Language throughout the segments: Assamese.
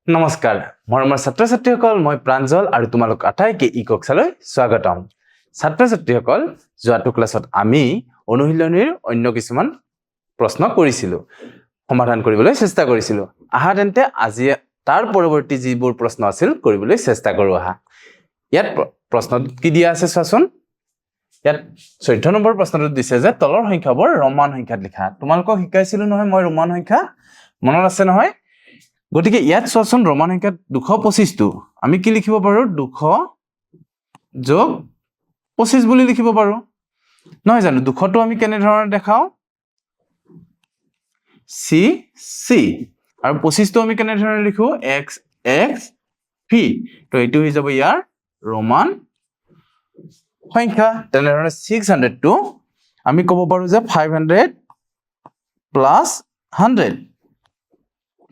নমস্কাৰ মৰমৰ ছাত্ৰ ছাত্ৰীসকল মই প্ৰাঞ্জল আৰু তোমালোক আটাইকে ইকক্সালৈ স্বাগতম ছাত্ৰ ছাত্ৰীসকল যোৱাটো ক্লাছত আমি অনুশীলনীৰ অন্য কিছুমান প্ৰশ্ন কৰিছিলো সমাধান কৰিবলৈ চেষ্টা কৰিছিলো আহা তেন্তে আজি তাৰ পৰৱৰ্তী যিবোৰ প্ৰশ্ন আছিল কৰিবলৈ চেষ্টা কৰো আহা ইয়াত প্ৰশ্নত কি দিয়া আছে চাচোন ইয়াত 14 নম্বৰ প্ৰশ্নটো দিছে যে তলৰ সংখ্যাবোৰ ৰোমান সংখ্যাত লিখা তোমালোকক শিকাইছিলো নহয় মই ৰোমান সংখ্যা মনত আছে নহয় গতিকে ইয়াত চোৱাচোন ৰোমান সংখ্যাত 225 টো আমি কি লিখিব পাৰো 200 যোগ 25 বুলি লিখিব পাৰো নহয় জানো 200 টো আমি কেনে ধৰণে দেখাও c c আৰু 25 টো আমি কেনে ধৰণে লিখো x x v তো এইটো হৈ যাব ইয়াৰ ৰোমান সংখ্যা তেনেধৰণে 600 টো আমি ক'ব পাৰো যে 500 প্লাস 100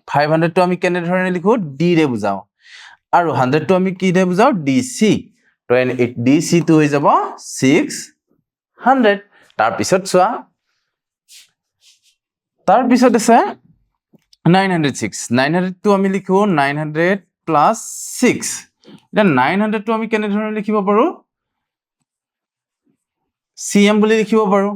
500 টো আমি কেনে ধৰণে লিখো d ৰে বুজাও আৰু 100 টো আমি কি ৰে বুজাও dc তো dc টো হৈ যাব 600 তাৰ পিছত চোৱা তাৰ পিছত আছে 906 টো আমি লিখো 900 প্লাস 6 এটা 900 টো আমি কেনে ধৰণে লিখিব পাৰো cm বুলি লিখিব পাৰো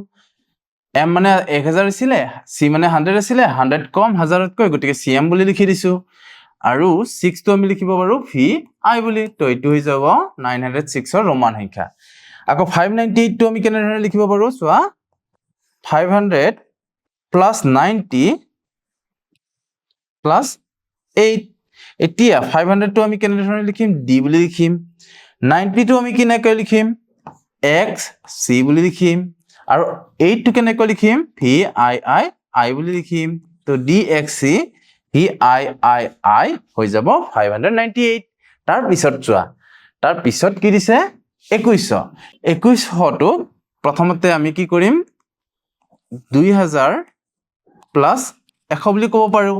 m মানে 1000 আছিল c মানে 100 আছিল 100 কম 1000 তকৈ গটিকে cm বুলি লিখি দিছো আৰু 6 টো আমি লিখিব পাৰো vi বুলি তো এটো হৈ যাব 906 ৰ ৰোমান সংখ্যা আকৌ 598 টো আমি কেনে ধৰণে লিখিব পাৰো চোৱা 500 plus 90 plus 8 এতিয়া 500 টো আমি কেনে ধৰণে লিখিম d বুলি লিখিম 90 টো আমি কেনেকৈ লিখিম x c বুলি লিখিম আৰু 8 টো কেনেকৈ লিখিম v i বুলি লিখিম তো dxc v i হৈ যাব 598 তাৰ পিছত চোৱা তাৰ পিছত কি দিছে 2100 টো প্ৰথমতে আমি কি কৰিম 2000 প্লাস 100 বুলি ক'ব পাৰো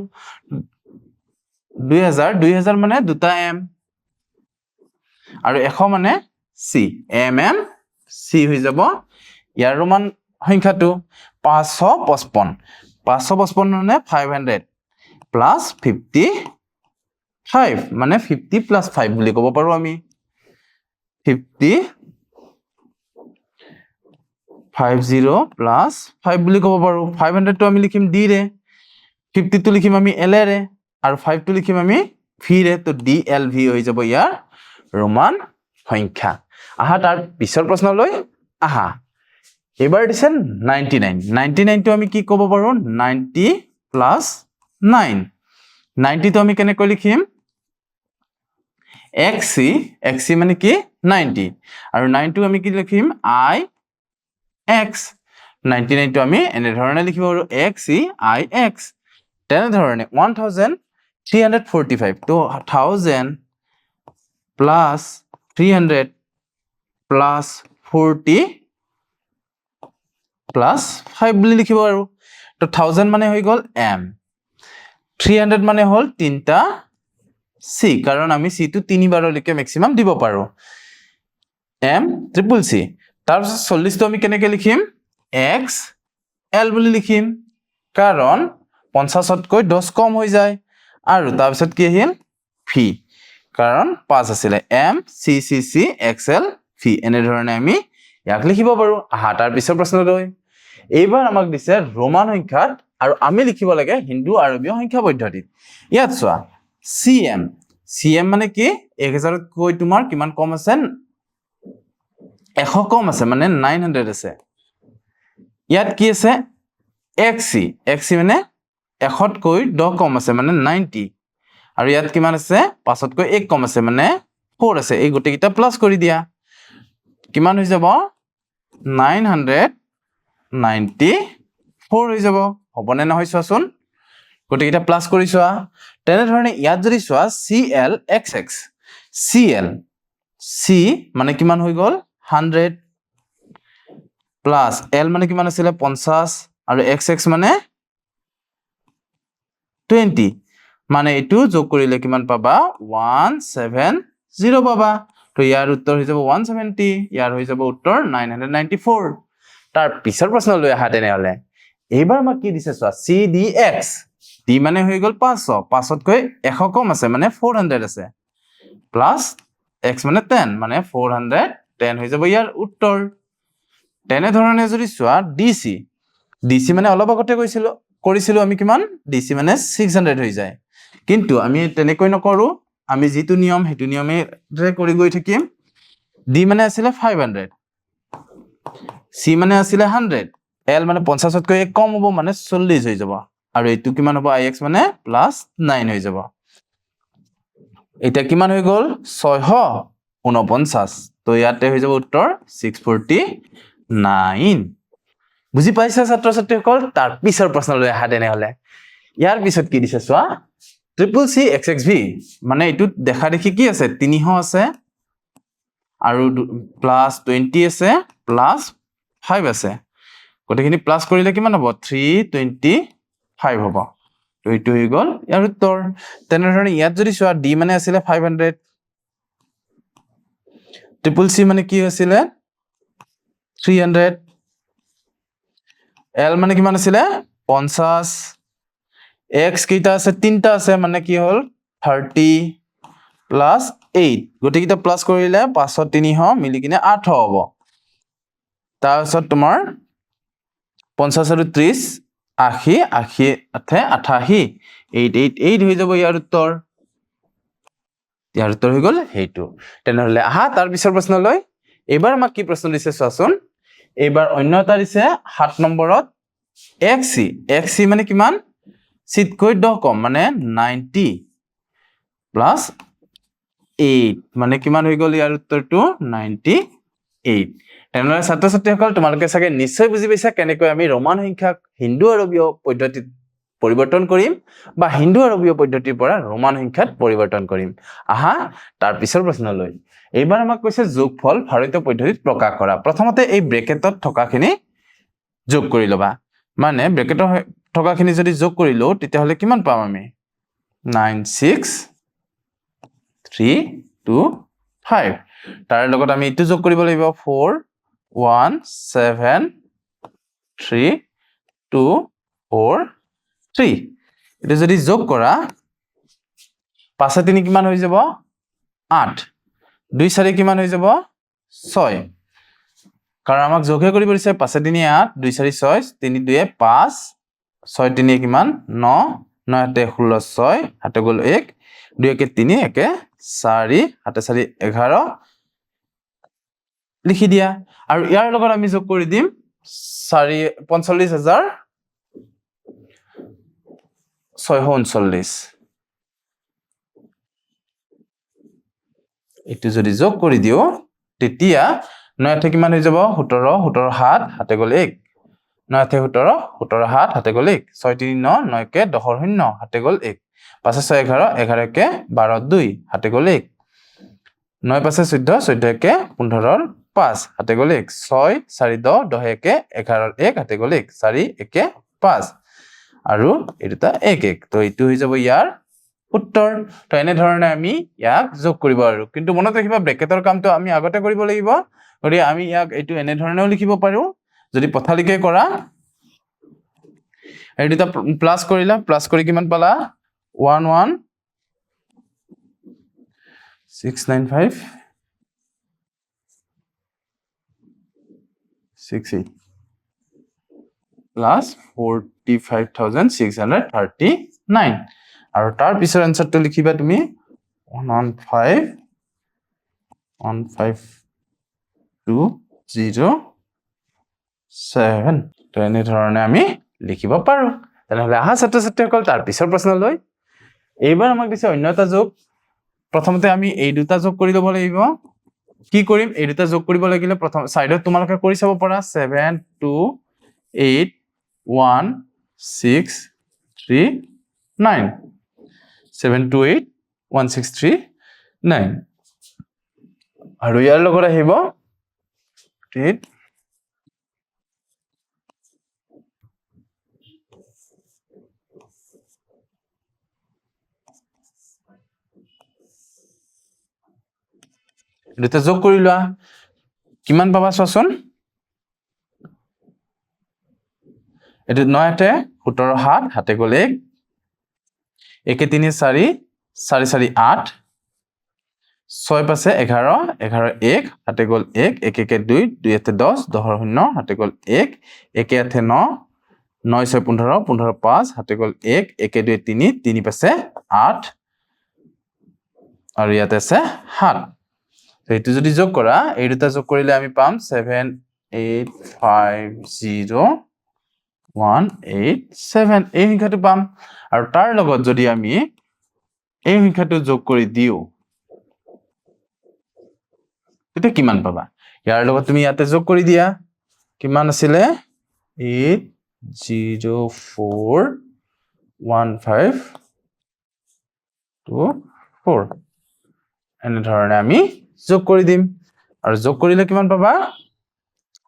2000 মানে দুটা m আৰু 100 মানে c mm c হৈ যাব ইয়াৰ ৰোমান সংখ্যাটো 555 মানে 500 প্লাস 55 মানে 50 প্লাস 5 বুলি ক'ব পাৰো আমি 50 প্লাস 5 বুলি ক'ব পাৰো 500 টো আমি লিখিম d ৰে 50 টো লিখিম আমি l ৰে আৰু 5 টো লিখিম আমি v ৰে তো dlv হৈ যাব ইয়াৰ ৰোমান সংখ্যা আহা তাৰ পিছৰ প্ৰশ্নলৈ আহা এবাৰ দিছে 99 টো আমি কি ক'ব পাৰো 90 প্লাস 9 90 টো আমি কেনেকৈ লিখিম xc মানে কি 90 আৰু 9 টো আমি কি লিখিম i x 99 টো আমি এনে ধৰণে লিখিব পাৰো xc i x তেনে ধৰণে 1345 তো 1000 প্লাস 300 প্লাস 40 প্লাস 5 বুলি লিখিব আৰু তো 1000 মানে হৈ গল m 300 মানে হল তিনটা c কাৰণ আমি c টো তিনিবাৰলৈকে ম্যাক্সিমাম দিব পাৰো m ট্ৰিপল c তাৰ পিছত 40 টো আমি কেনেকৈ লিখিম x l বুলি লিখিম কাৰণ 50 তকৈ 10 কম হৈ যায় আৰু তাৰ পিছত কি আহিল v কাৰণ 5 আছিল m c c c xl v এনে ধৰণে আমি ইয়াক লিখিব পাৰো আহা তাৰ পিছৰ প্ৰশ্নলৈ এইবাৰ আমাক দিছে ৰোমান সংখ্যাত আৰু আমি লিখিব লাগে হিন্দু আৰবীয় সংখ্যা পদ্ধতিত ইয়াত চোৱা cm মানে কি 1000 তকৈ তোমাৰ কিমান কম আছে 100 কম আছে মানে 900 আছে ইয়াত কি আছে xc মানে 100 তকৈ 10 কম আছে মানে 90 আৰু ইয়াত কিমান আছে 5 তকৈ 1 কম আছে মানে 4 আছে এই গোটেইটা প্লাস কৰি দিয়া কিমান হৈ যাব 994 হৈ যাব হবনে নহয় চোৱাচোন গোটেইটা প্লাস কৰি চোৱা তেনে ধৰণে ইয়াত যদি চোৱা clxx cl c মানে কিমান হৈ গল 100 প্লাস l মানে কিমান আছিল 50 আৰু xx মানে 20 মানে এটো যোগ কৰিলে কিমান পাবা 170 পাবা তো ইয়াৰ উত্তৰ হৈ যাব 170 ইয়াৰ হৈ যাব উত্তৰ 994 তাৰ পিছৰ প্ৰশ্ন লৈ আহা তেনে হলে এইবাৰ আমাক কি দিছে চোৱা cdx d মানে হৈ গ'ল 500 500কৈ 100 কম আছে মানে 400 আছে প্লাস x মানে 10 মানে 410 হৈ যাব ইয়াৰ উত্তৰ তেনে ধৰণে যদি চোৱা DC মানে অলপ আগতে কৰিছিলো আমি কিমান DC মানে 600 হৈ যায় কিন্তু আমি তেনেকৈ নকৰো আমি যেটো নিয়ম হেতু নিয়মে কৰি গৈ থাকিম D মানে আছিল 500 C মানে আছিল 100 L মানে 50তকৈ কম হ'ব মানে 40 হৈ যাব আৰু এটো কিমান হ'ব IX মানে +9 হৈ যাব এটা কিমান হৈ গ'ল 649 তো ইয়াতে হৈ যাব উত্তৰ 649 বুজি পাইছা ছাত্ৰ ছাত্ৰীসকল তাৰ পিছৰ প্ৰশ্নলৈ আহা তেনে হলে ইয়াৰ পিছত কি দিছে চোৱা CC XXV মানে এটো দেখা দেখি কি আছে 300 আছে আৰু +20 আছে +5 আছে গটেখিনি প্লাস কৰিলে কিমান হ'ব 325 হ'ব তো এটো হৈ গ'ল ইয়াৰ উত্তৰ তেনে ধৰণে ইয়াত যদি চোৱা D মানে আছিল 500 CC মানে কি আছিল 300 L মানে কিমান আছিল 50 X কেইটা আছে তিনটা আছে মানে কি হ'ল 30 +8 গটেকিটা প্লাস কৰিলে 500 300 মিলি কিনে 800 হ'ব তাৰ পিছত তোমাৰ 50 আৰু 30 80 80 88 888 হৈ যাব ইয়াৰ উত্তৰ হৈ গ'ল হেতু তেনেহলে আহা তাৰ পিছৰ প্ৰশ্নলৈ এবাৰ আমাক কি প্ৰশ্ন দিছে চোৱাচোন এবাৰ অন্য এটা দিছে 7 নম্বৰত XC মানে কিমান চিতকৈ 10 কম মানে 90 +8 মানে কিমান হৈ গ'ল ইয়াৰ উত্তৰটো 98 তেনেহলে ছাত্ৰ ছাত্ৰীসকল তোমালোকে চাগে নিশ্চয় বুজি পাইছা কেনেকৈ আমি ৰোমান সংখ্যাক হিন্দু আৰবীয় পদ্ধতিত পৰিৱৰ্তন কৰিম বা হিন্দু আৰবীয় পদ্ধতিৰ পৰা ৰোমান সংখ্যাত পৰিৱৰ্তন কৰিম আহা তাৰ পিছৰ প্ৰশ্নলৈ এইবাৰ আমাক কৈছে যোগফল ভাৰতীয় পদ্ধতিত প্ৰকাশ কৰা প্ৰথমতে এই ব্ৰেকেটত থকাখিনি যোগ কৰি লবা মানে ব্ৰেকেটত থকাখিনি যদি যোগ কৰিলো তেতিয়া হলে কিমান পাম আমি 96325 তাৰ লগত আমি ইটো যোগ কৰিব লাগিব 417324 এটা যদি যোগ কৰা 5 3 কিমান হৈ যাব 8 2 4 কিমান হৈ যাব 6 কাৰণ আমাক যোগহে কৰিব দিছে 5 3 8 2 4 6 3 2 5 6 3 কিমান 9 9 16 6 হাতে গ'ল 1 2 1 3 1 4 হাতে 4 11 লিখি দিয়া আৰু ইয়াৰ লগত আমি যোগ কৰি দিম 45639 এটো যদি যোগ কৰি দিও তেতিয়া 9 কিমান হৈ যাব 17 17 7 হাতে গ'ল 1 9 17 17 7 হাতে গ'ল 1 6 3 9 9 কে 10 0 হাতে গ'ল 1 5 6 11 11 কে 12 2 হাতে গ'ল 1 9 5 14 14 কে 15 5 হাতে গ'ল 1 6 4 10 10 কে 11 1 হাতে গ'ল 1 4 1 5 আৰু এটা 1 1 তো এটো হৈ যাব ইয়াৰ উত্তৰ তো এনে ধৰণে আমি ইয়াক যোগ কৰিব আৰু কিন্তু মনত ৰাখিবা ব্ৰেকেটৰ কামটো আমি আগতে কৰিব লাগিব গৰি আমি ইয়াক এটো এনে ধৰণেও লিখিব পাৰো যদি পথালিকে কৰা এই দুটা প্লাস কৰিলা প্লাস কৰি কিমান পালা 11695 68 plus 45639 আৰু তাৰ পিছৰ আনসাৰটো লিখিবা তুমি 115,152,0,7 তো এনে ধৰণে আমি লিখিব পাৰো তেনেহলে আহা ছাত্ৰ ছাত্ৰীসকল তাৰ পিছৰ প্ৰশ্নলৈ এইবাৰ আমাক দিছে অন্য এটা যোগ প্ৰথমতে আমি এই দুটা যোগ কৰি লব লাগিব কি কৰিম এই দুটা যোগ কৰিব লাগিলে প্ৰথম সাইডত তোমালোকে কৰি চাব পাৰা 7 2 8 1 6 3 9 7 2 8 1 6 3 9 আৰু ইয়াৰ লগত আহিব 8 দুটা যোগ কৰি লোৱা কিমান পাবা চোৱাচোন এটো 9 17 7 হাতে গ'ল 1 1 3 4 4 4 8 6 5 11 11 1 হাতে গ'ল 1 1 1 2 2 1 10 10 0 হাতে গ'ল 1 1 8 9 9 6 15 15 5 হাতে গ'ল 1 1 2 3 3 5 8 আৰু ইয়াতে আছে 7 তো এইটো যদি যোগ কৰা এই দুটা যোগ কৰিলে আমি পাম 7 8 5 0 1 8 7 এই সংখ্যাটো পাম আৰু তাৰ লগত যদি আমি এই সংখ্যাটো যোগ কৰি দিও তেতিয়া কিমান পাবা ইয়াৰ লগত তুমি ইয়াতে যোগ কৰি দিয়া কিমান আছিলে 8 0 4 1 5 2 4 এনে ধৰণে আমি যোগ কৰি দিম আৰু যোগ কৰিলে কিমান পাবা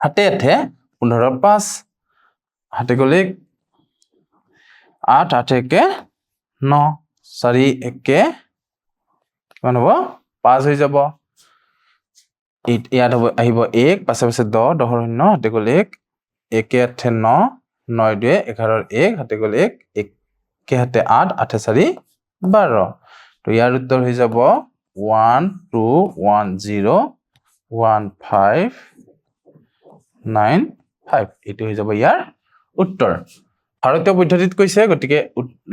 হাতে হাতে 15 5 হাতে গ'লে 8 8 1 9 4 1 কিমান হ'ব 5 হৈ যাব ইয়াত হ'ব আহিব 1 পাছে পাছে 10 10 0 হাতে গ'লে 1 1 8 9 9 2 11 1 হাতে গ'লে 1 1 হাতে 8 8 4 12 তো ইয়াৰ উত্তৰ হৈ যাব 1 2 1 0 1 5 9 5 এটো হৈ যাব ইয়াৰ উত্তৰ ভাৰতীয় পদ্ধতিত কৈছে গতিকে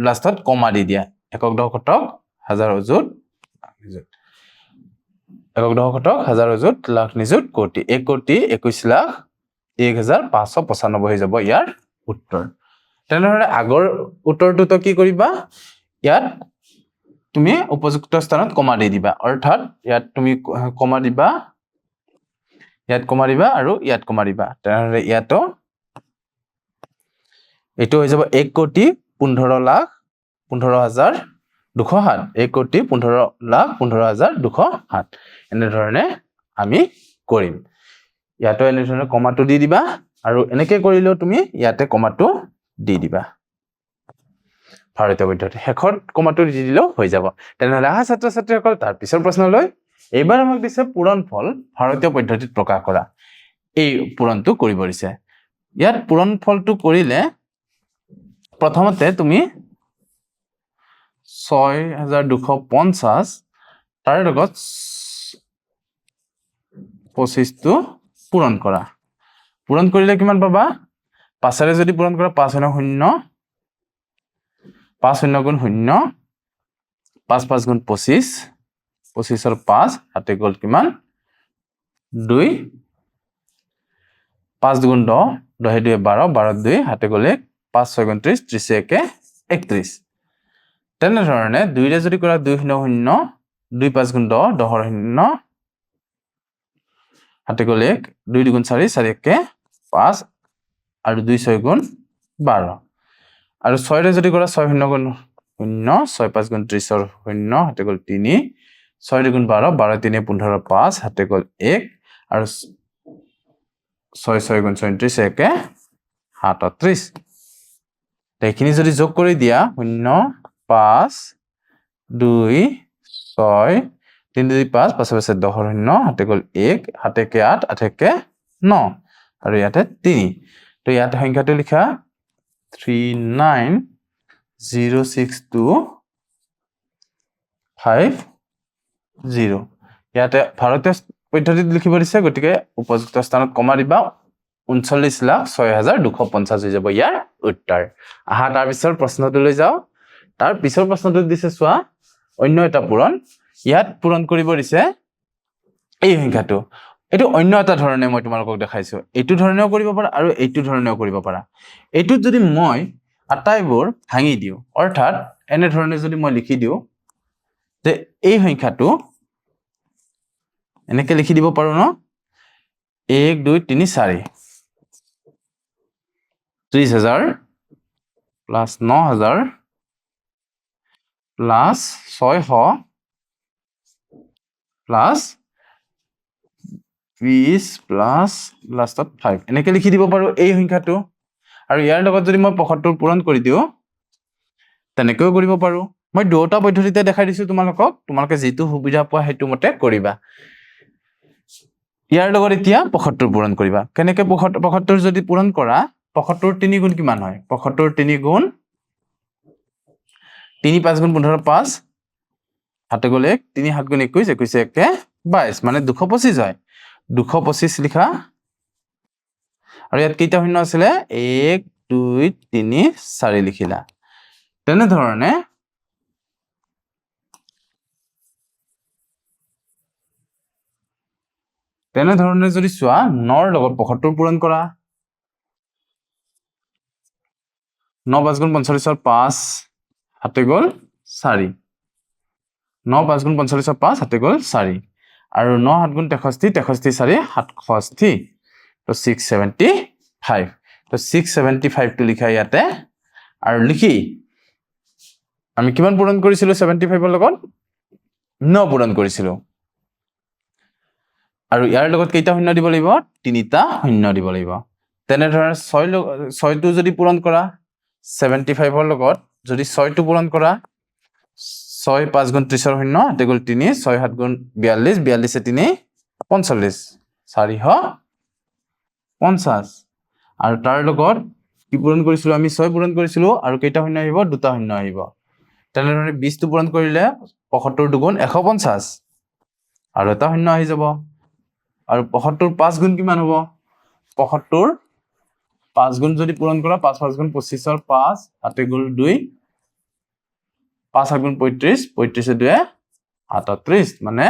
লাষ্টত কমা দি দিয়া একক দশক হাজাৰ অযুত একক দশক হাজাৰ অযুত লাখ নিযুত কোটি 1 কোটি 21 লাখ 1595 হৈ যাব ইয়াৰ উত্তৰ তেনেহলে আগৰ উত্তৰটো তো কি কৰিবা ইয়াত তুমি উপযুক্ত স্থানত কমা দি দিবা অৰ্থাৎ ইয়াত তুমি কমা দিবা আৰু ইয়াত কমা দিবা তেনেহলে ইয়াতো এটো হৈ যাব 1 কোটি 15 লাখ 15,000 207 1 কোটি 15 লাখ 15,000 207 এনে ধৰণে আমি কৰিম ইয়াতো এনে ধৰণে কমাটো দি দিবা আৰু এনেকৈ কৰিলেও তুমি ইয়াতে কমাটো দি দিবা ভাৰতীয় পদ্ধতি শেষত কমাটো দি দিলেও হৈ যাব তেনেহলে আহা ছাত্ৰ ছাত্ৰীসকল তাৰ পিছৰ প্ৰশ্নলৈ এইবাৰ আমাক দিছে পূৰণফল ভাৰতীয় পদ্ধতিত প্ৰকাশ কৰা এই পূৰণটো কৰিব দিছে ইয়াত পূৰণফলটো কৰিলে প্ৰথমতে তুমি 6250 তাৰ লগত 25 টো পূৰণ কৰা পূৰণ কৰিলে কিমান পাবা 5 ৰে যদি পূৰণ কৰা 5 0 5 0 গুণ 0 5 5 গুণ 25 25 ৰ 5 হাতে গ'ল কিমান 2 5 গুণ 10 10 2 12 12 2 হাতে গ'লে 5 6 গুণ 30 30 1 31 তেনে ধৰণে 2 ৰে যদি কৰা 2 0 0 2 5 গুণ 10 10 0 হাতে গ'লে 2 2 গুণ 4 4 1 5 আৰু 2 6 গুণ 12 আৰু 6 ৰে যদি কৰা 6 0 গুণ 0 6 5 গুণ 30 ৰ 0 হাতে গ'ল 3 6 গুণ 12 12 3 15 5 হাতে গ'ল 1 আৰু 6 6 গুণ 34 1 37 এইখিনি যদি যোগ কৰি দিয়া 0 5 2 6 3 2 5 5 5 10 0 হাতে গ'ল 1 হাতে কে 8 8 কে 9 আৰু ইয়াতে 3 তো ইয়াতে সংখ্যাটো লিখা 3906250 ইয়াতে ভাৰতীয় পদ্ধতিত লিখিব দিছে গতিকে উপযুক্ত স্থানত কমা দিবা 39,06,250 হৈ যাব ইয়াৰ উত্তৰ আহা তাৰ পিছৰ প্ৰশ্নটোলৈ যাও তাৰ পিছৰ প্ৰশ্নটো দিছে চোৱা অন্য এটা পূৰণ ইয়াত পূৰণ কৰিব দিছে এই সংখ্যাটো এটো অন্য এটা ধৰণে মই তোমালোকক দেখাইছো এইটো ধৰণেও কৰিব পাৰা আৰু এইটো ধৰণেও কৰিব পাৰা এইটোত যদি মই আটাইবোৰ ভাঙি দিও অৰ্থাৎ এনে ধৰণে যদি মই লিখি দিও তে এই সংখ্যাটো এনেকৈ লিখি দিব পাৰো ন 1 2 3 4 30,000 প্লাস 9,000 প্লাস 600 প্লাস 20 প্লাস লাষ্টত 5 এনেকৈ লিখি দিব পাৰো এই সংখ্যাটো আৰু ইয়াৰ লগত যদি মই 75 পূৰণ কৰি দিও তেনেকৈ কৰিব পাৰো মই দুটা পদ্ধতিতে দেখাই দিছো তোমালোকে যেটো সুবিধা পোৱা হেতু মতে কৰিবা ইয়াৰ লগত এতিয়া 75 পূৰণ কৰিবা কেনেকৈ 75 যদি পূৰণ কৰা 75 3 গুণ কিমান হয় 75 3 গুণ 3 5 গুণ 15 5 হাতে গ'ল 1 3 7 গুণ 21 21 একে 22 মানে 225 হয় 225 লিখা আৰু ইয়াত কেইটা শূন্য আছিলে 1 2 3 4 লিখিলা তেনেধৰণে যদি চোৱা 9 ৰ লগত 75 পূৰণ কৰা 9 5 গুণ 45 ৰ 5 হাতে গ'ল 4 9 5 গুণ 45 ৰ 5 হাতে গ'ল 4 আৰু 9 7 গুণ 63 63 4 67 তো 675 তো 675 টো লিখা ইয়াতে আৰু লিখি আমি কিমান পূৰণ কৰিছিলো 75 ৰ লগত 9 পূৰণ কৰিছিলো আৰু ইয়াৰ লগত কেইটা শূন্য দিব লাগিব তিনিটা শূন্য দিব লাগিব তেনেধৰণে 6 টো যদি পূৰণ কৰা 75 ৰ লগত যদি 6 টো পূৰণ কৰা 6 5 গুণ 30 ৰ শূন্য হাতে গ'ল 3 6 7 গুণ 42 42 3 45 450 আৰু তাৰ লগত কি পূৰণ কৰিছিলো আমি 6 পূৰণ কৰিছিলো আৰু কেইটা শূন্য আহিব দুটা শূন্য আহিব তেনেধৰণে 20 টো পূৰণ কৰিলে 75 দুগুণ 150 আৰু এটা শূন্য আহি যাব আৰু 75 5 গুণ কিমান হ'ব 75 5 গুণ যদি পূৰণ কৰা 5 5 গুণ 25 ৰ 5 হাতে গ'ল 2 5 7 গুণ 35 35 2 38 মানে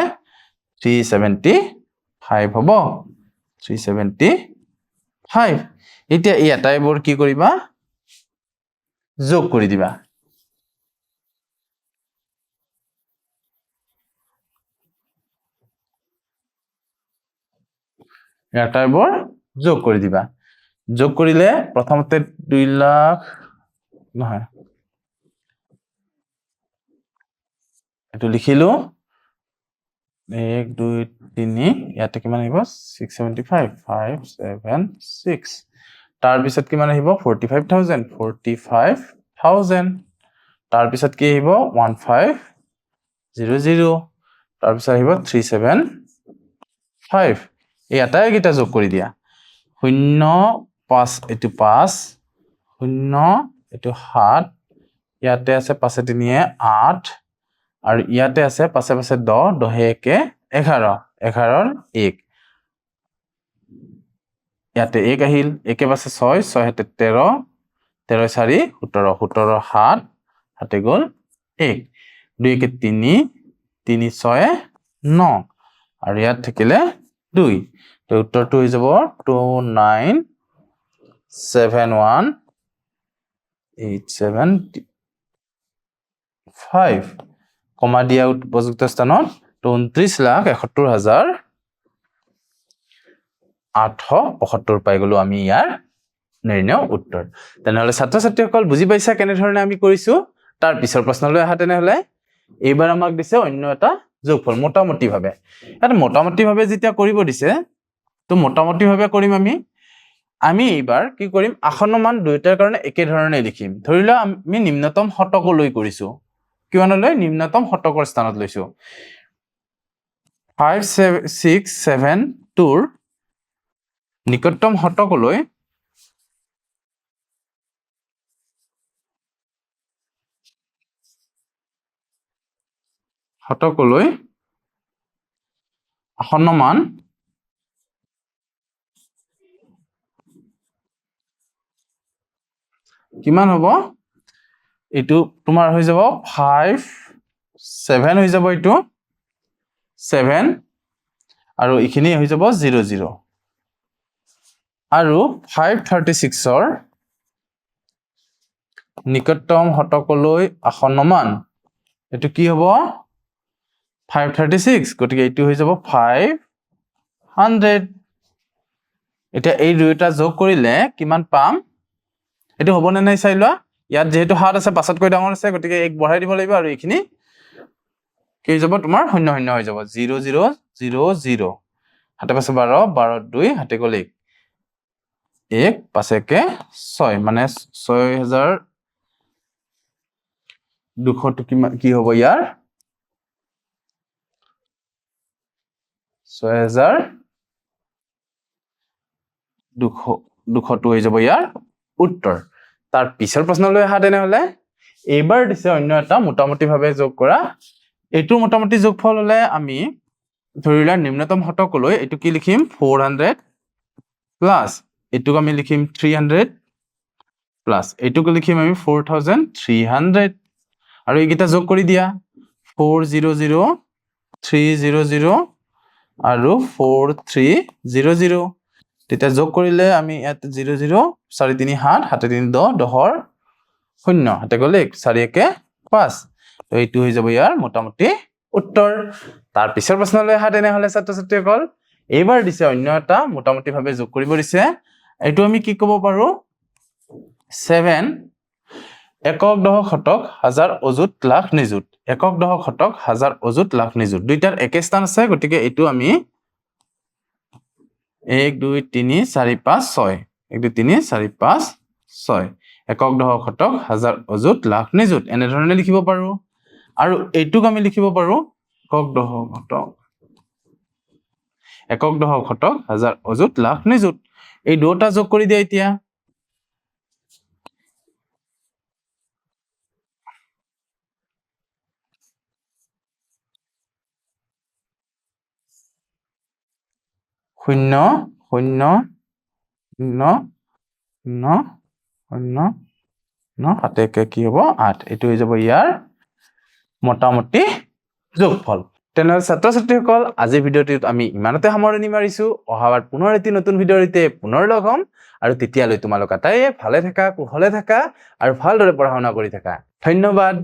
375 হ'ব 375 এতিয়া এই আটাইবোৰ কি কৰিবা যোগ কৰি দিবা আটাইবোৰ যোগ কৰি দিবা যোগ কৰিলে প্ৰথমতে 2 লাখ নহয় এটো লিখিলো 1 2 3 ইয়াতে কিমান আহিব 675 5 7 6 তাৰ পিছত কিমান আহিব 45000 তাৰ পিছত কি আহিব 1500 তাৰ পিছত আহিব 375 এই আটাই কিটা যোগ কৰি দিয়া 0 5 এটো 5 0 এটো 7 ইয়াতে আছে 5 3 8 আৰু ইয়াতে আছে পাছে পাছে 10 10 1 11 11 ৰ 1 ইয়াতে 1 আহিল 1 পাছে 6 6 হাতে 13 13 4 17 17 7 হাতে গ'ল 1 2 1 3 3 6 9 আৰু ইয়াত থাকিলে 2 তো উত্তৰটো হৈ যাব 2971875 কমা দিয়া উপযুক্ত স্থানত 29,71,875 পাই গলো আমি ইয়াৰ নিৰ্ণয় উত্তৰ তেনেহলে ছাত্ৰ ছাত্ৰীসকল বুজি পাইছা কেনেধৰণে আমি কৰিছো তাৰ পিছৰ প্ৰশ্নলৈ আহা তেনেহলে এইবাৰ আমাক দিছে অন্য এটা যোগফল মোটামুটি ভাবে যেতিয়া কৰিব দিছে তো মোটামুটি ভাবে কৰিম আমি এইবাৰ কি কৰিম আসন্ন মান দুইটাৰ কাৰণে একে ধৰণে লিখিম ধৰিলা আমি নিম্নতম শতকলৈ কৰিছো কিমানলৈ নিম্নতম শতকৰ স্থানত লৈছো 5 6 7 2 নিকটতম শতকলৈ আসন্ন মান কিমান হ'ব এটো তোমাৰ হৈ যাব 5 7 হৈ যাব এটো 7 আৰু ইখিনি হৈ যাব 0 0 আৰু 536 ৰ নিকটতম শতকলৈ আসন্ন মান এটো কি হ'ব 536 গতিকে এটো হৈ যাব 500 এটা এই দুইটা যোগ কৰিলে কিমান পাম এটো হ'ব নে নাই চাই লোৱা ইয়াত যেহেতু 7 আছে পাছতকৈ ডাঙৰ আছে গতিকে 1 বঢ়াই দিব লাগিব আৰু এইখিনি কি হৈ যাব তোমাৰ শূন্য শূন্য হৈ যাব 0 0 0 0 হাতে পাছে 12 12 2 হাতে গ'ল 1 1 পাছে কে 6 মানে 6200 টো কি হ'ব ইয়াৰ 6200 হৈ যাব ইয়াৰ উত্তৰ তাৰ পিছৰ প্ৰশ্নলৈ আহা তেনেহলে এইবাৰ দিছে অন্য এটা মোটামুটিভাৱে যোগ কৰা এইটো মোটামুটি যোগফল হলে আমি ধৰিলা নিম্নতম শতকলৈ এইটো কি লিখিম 400 প্লাস এইটোক আমি লিখিম 300 প্লাস এইটোক লিখিম আমি 4300 আৰু এইকেইটা যোগ কৰি দিয়া 400 300 আৰু 4300 তেতিয়া যোগ কৰিলে আমি ইয়াত 00 4 3 7 7 3 10 10 শূন্য হাতে গলে 4 1 5 তো এইটো হৈ যাব ইয়াৰ মোটামুটি উত্তৰ তাৰ পিছৰ প্ৰশ্নলৈ আহা তেনেহলে ছাত্ৰ ছাত্ৰীসকল এইবাৰ দিছে অন্য এটা মোটামুটিভাৱে যোগ কৰিব দিছে এইটো আমি কি ক'ব পাৰো 7 একক দশক শতক হাজাৰ অযুত লাখ নিযুত একক দশক শতক হাজাৰ অযুত লাখ নিযুত দুইটাৰ একে স্থান আছে গতিকে এইটো আমি 1 2 3 4 5 6 1 2 3 4 5 6 একক দশক শতক হাজাৰ অযুত লাখ নিযুত এনে ধৰণে লিখিব পাৰো আৰু এইটোক আমি লিখিব পাৰো একক দশক শতক হাজাৰ অযুত লাখ নিযুত এই দুটা যোগ কৰি দিয়া এতিয়া শূন্য শূন্য ন ন শূন্য ন হাতে কি হ'ব 8 এইটো হৈ যাব ইয়াৰ মোটামুটি যোগফল তেনেহলে ছাত্ৰ ছাত্ৰীসকল আজি ভিডিঅ'টোত আমি ইমানতে সামৰণি মাৰিছো অহাবাৰ পুনৰ এটি নতুন ভিডিঅ'ৰ সৈতে পুনৰ লগ হ'ম আৰু তেতিয়ালৈ তোমালোক আটাইয়ে ভালে থাকা কুশলে থাকা আৰু ভালদৰে পঢ়া শুনা কৰি থাকা ধন্যবাদ